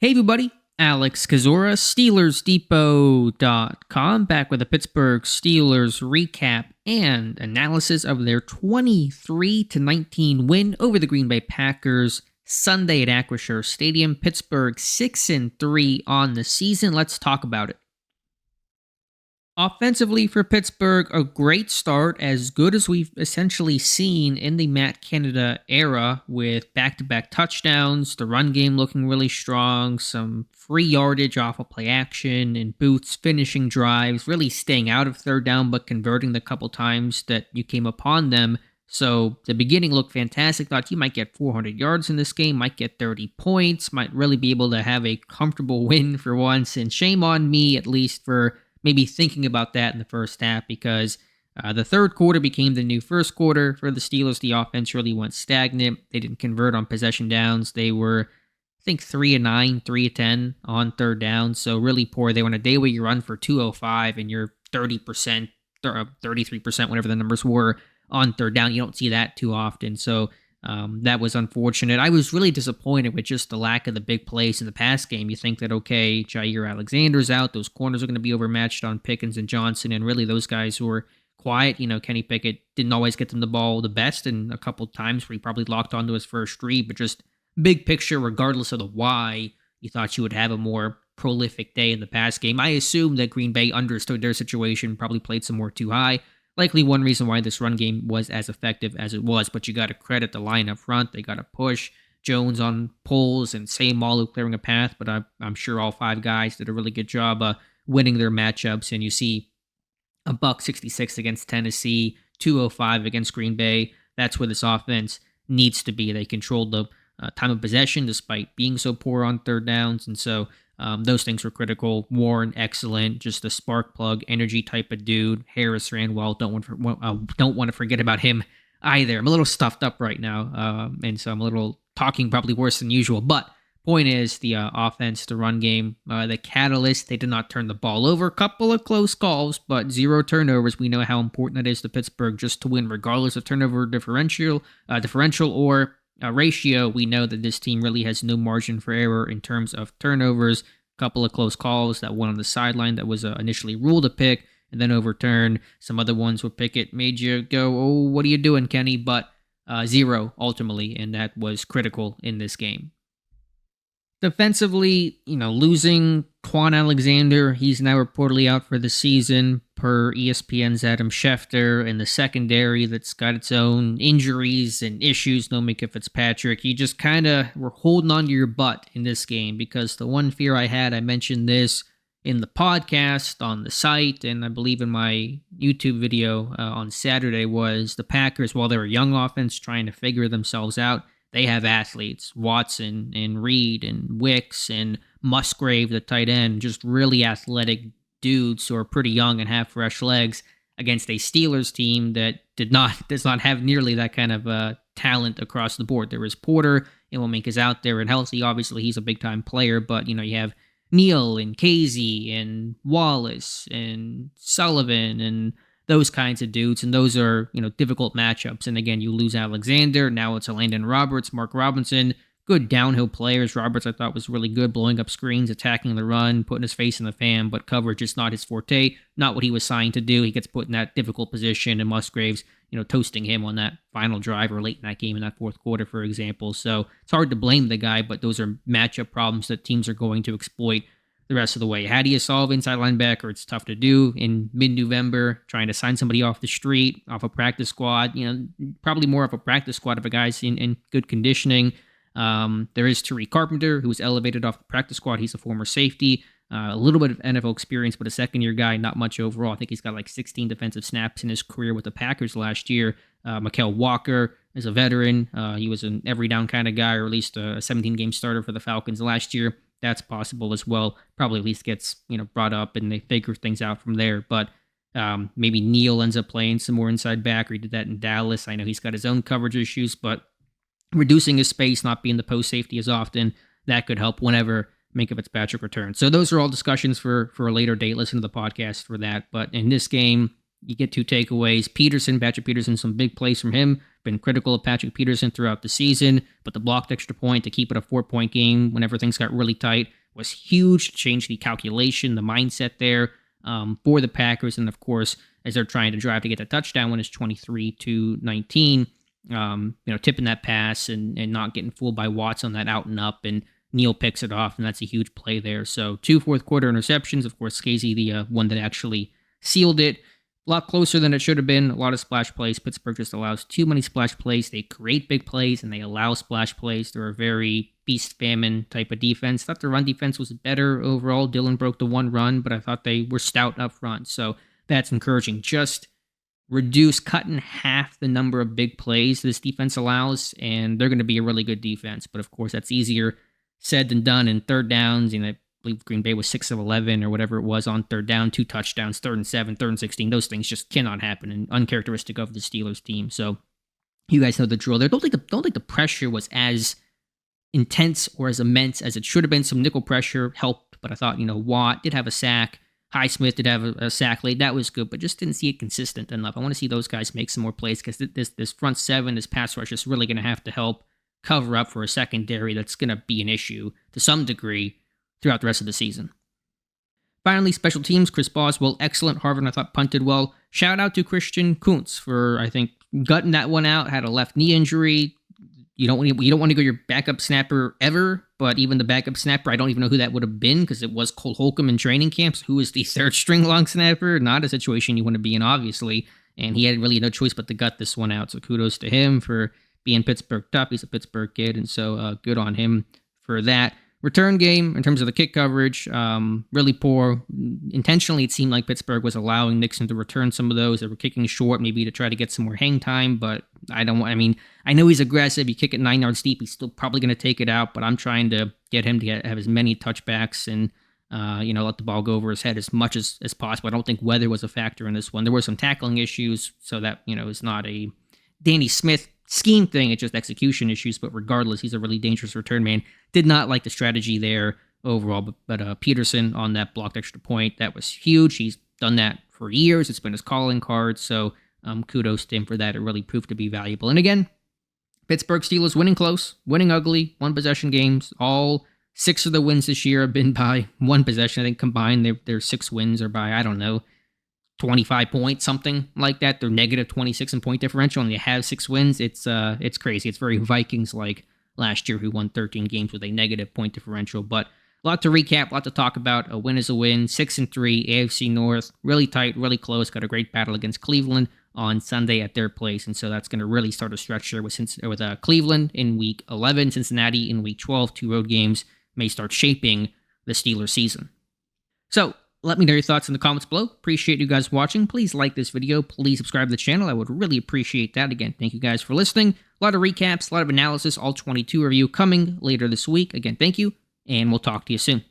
Hey everybody, Alex Kazora, SteelersDepot.com, back with a Pittsburgh Steelers recap and analysis of their 23-19 win over the Green Bay Packers Sunday at Acrisure Stadium. Pittsburgh 6-3 on the season. Let's talk about it. Offensively for Pittsburgh, a great start, as good as we've essentially seen in the Matt Canada era, with back-to-back touchdowns, the run game looking really strong, some free yardage off of play action, and Booth's finishing drives, really staying out of third down but converting the couple times that you came upon them. So the beginning looked fantastic. Thought you might get 400 yards in this game, might get 30 points, might really be able to have a comfortable win for once, and shame on me at least for maybe thinking about that in the first half, because the third quarter became the new first quarter for the Steelers. The offense really went stagnant. They didn't convert on possession downs. They were, I think, 3-9, 3-10 on third down. So really poor. They were on a day where you run for 205 and you're 30%, 33%, whatever the numbers were, on third down. You don't see that too often. So that was unfortunate. I was really disappointed with just the lack of the big plays in the pass game. You think that, okay, Jair Alexander's out, those corners are going to be overmatched on Pickens and Johnson, and really those guys were quiet. Kenny Pickett didn't always get them the ball the best, and a couple times where he probably locked onto his first read, but just big picture, regardless of the why, you thought you would have a more prolific day in the pass game. I assume that Green Bay understood their situation, probably played some more too high. Likely one reason why this run game was as effective as it was, but you got to credit the line up front. They got to push Jones on pulls and Sayamalu clearing a path, but I'm sure all five guys did a really good job winning their matchups, and you see a $166 against Tennessee, 205 against Green Bay. That's where this offense needs to be. They controlled the time of possession despite being so poor on third downs, and so those things were critical. Warren, excellent, just a spark plug, energy type of dude. Harris ran well. Don't want to forget about him either. I'm a little stuffed up right now, and so I'm a little talking probably worse than usual. But point is, the offense, the run game, the catalyst. They did not turn the ball over. A couple of close calls, but 0 turnovers. We know how important that is to Pittsburgh just to win, regardless of turnover differential or ratio. We know that this team really has no margin for error in terms of turnovers. A couple of close calls, that one on the sideline that was initially ruled a pick and then overturned. Some other ones where Pickett made you go, oh, what are you doing, Kenny? But 0 ultimately, and that was critical in this game. Defensively, losing Quan Alexander, he's now reportedly out for the season per ESPN's Adam Schefter, in the secondary that's got its own injuries and issues. No Micah Fitzpatrick. You just kind of were holding on to your butt in this game, because the one fear I had, I mentioned this in the podcast, on the site, and I believe in my YouTube video on Saturday, was the Packers, while they're a young offense trying to figure themselves out, they have athletes, Watson and Reed and Wicks and Musgrave, the tight end, just really athletic dudes who are pretty young and have fresh legs, against a Steelers team that does not have nearly that kind of talent across the board. There is Porter, and Womink is out there and healthy. Obviously, he's a big-time player, but, you have Neal and Casey and Wallace and Sullivan and those kinds of dudes, and those are, difficult matchups. And again, you lose Alexander, now it's a Landon Roberts, Mark Robinson, good downhill players. Roberts, I thought, was really good, blowing up screens, attacking the run, putting his face in the fan, but coverage is not his forte, not what he was signed to do. He gets put in that difficult position, and Musgrave's, toasting him on that final drive or late in that game in that fourth quarter, for example. So it's hard to blame the guy, but those are matchup problems that teams are going to exploit the rest of the way. How do you solve inside linebacker? It's tough to do in mid-November, trying to sign somebody off the street, off a practice squad. Probably more of a practice squad if a guy's in good conditioning. There is Tariq Carpenter, who was elevated off the practice squad. He's a former safety. A little bit of NFL experience, but a second-year guy, not much overall. I think he's got like 16 defensive snaps in his career with the Packers last year. Mykal Walker is a veteran. He was an every-down kind of guy, or at least a 17-game starter for the Falcons last year. That's possible as well. Probably at least gets brought up, and they figure things out from there. But maybe Neal ends up playing some more inside back, or he did that in Dallas. I know he's got his own coverage issues, but reducing his space, not being the post safety as often, that could help whenever Micah Fitzpatrick returns. So those are all discussions for a later date. Listen to the podcast for that. But in this game, You get 2 takeaways. Patrick Peterson, some big plays from him. Been critical of Patrick Peterson throughout the season, but the blocked extra point to keep it a 4-point game whenever things got really tight was huge. Change the calculation, the mindset there for the Packers. And of course, as they're trying to drive to get the touchdown when it's 23-19, tipping that pass and not getting fooled by Watts on that out and up, and Neal picks it off, and that's a huge play there. So 2 fourth-quarter interceptions. Of course, Casey, the one that actually sealed it. A lot closer than it should have been. A lot of splash plays. Pittsburgh just allows too many splash plays. They create big plays, and they allow splash plays. They're a very feast-famine type of defense. Thought the run defense was better overall. Dillon broke the 1 run, but I thought they were stout up front. So that's encouraging. Just cut in half the number of big plays this defense allows, and they're going to be a really good defense. But of course, that's easier said than done in third downs. I believe Green Bay was 6 of 11 or whatever it was on third down, 2 touchdowns, 3rd and 7, 3rd and 16. Those things just cannot happen and uncharacteristic of the Steelers team. So you guys know the drill there. Don't think the pressure was as intense or as immense as it should have been. Some nickel pressure helped, but I thought, Watt did have a sack. Highsmith did have a sack late. That was good, but just didn't see it consistent enough. I want to see those guys make some more plays because this front 7, this pass rush is really going to have to help cover up for a secondary that's going to be an issue to some degree throughout the rest of the season. Finally, special teams. Chris Boswell, excellent. Harvin, I thought, punted well. Shout out to Christian Kuntz for, I think, gutting that one out. Had a left knee injury. You don't want to go your backup snapper ever, but even the backup snapper, I don't even know who that would have been because it was Cole Holcomb in training camps, who is the 3rd string long snapper. Not a situation you want to be in, obviously, and he had really no choice but to gut this one out. So kudos to him for being Pittsburgh tough. He's a Pittsburgh kid, and so good on him for that. Return game, in terms of the kick coverage, really poor. Intentionally, it seemed like Pittsburgh was allowing Nixon to return some of those. They were kicking short, maybe to try to get some more hang time, but I know he's aggressive. You kick it 9 yards deep, he's still probably going to take it out, but I'm trying to get him to have as many touchbacks and, let the ball go over his head as much as possible. I don't think weather was a factor in this one. There were some tackling issues, so that, is not a Danny Smith scheme thing, it's just execution issues, but regardless, he's a really dangerous return man. Did not like the strategy there overall, but Peterson on that blocked extra point, that was huge. He's done that for years. It's been his calling card, so kudos to him for that. It really proved to be valuable. And again, Pittsburgh Steelers winning close, winning ugly, 1-possession games. All 6 of the wins this year have been by 1 possession. I think combined, their 6 wins are by, 25 points, something like that. They're negative 26 in point differential, and they have 6 wins. It's crazy. It's very Vikings-like last year, who won 13 games with a negative point differential. But a lot to recap, a lot to talk about. A win is a win. 6-3, AFC North, really tight, really close. Got a great battle against Cleveland on Sunday at their place, and so that's going to really start a stretch there with Cleveland in Week 11, Cincinnati in Week 12. 2 road games may start shaping the Steelers season. So, let me know your thoughts in the comments below. Appreciate you guys watching. Please like this video. Please subscribe to the channel. I would really appreciate that. Again, thank you guys for listening. A lot of recaps, a lot of analysis, all 22 review coming later this week. Again, thank you, and we'll talk to you soon.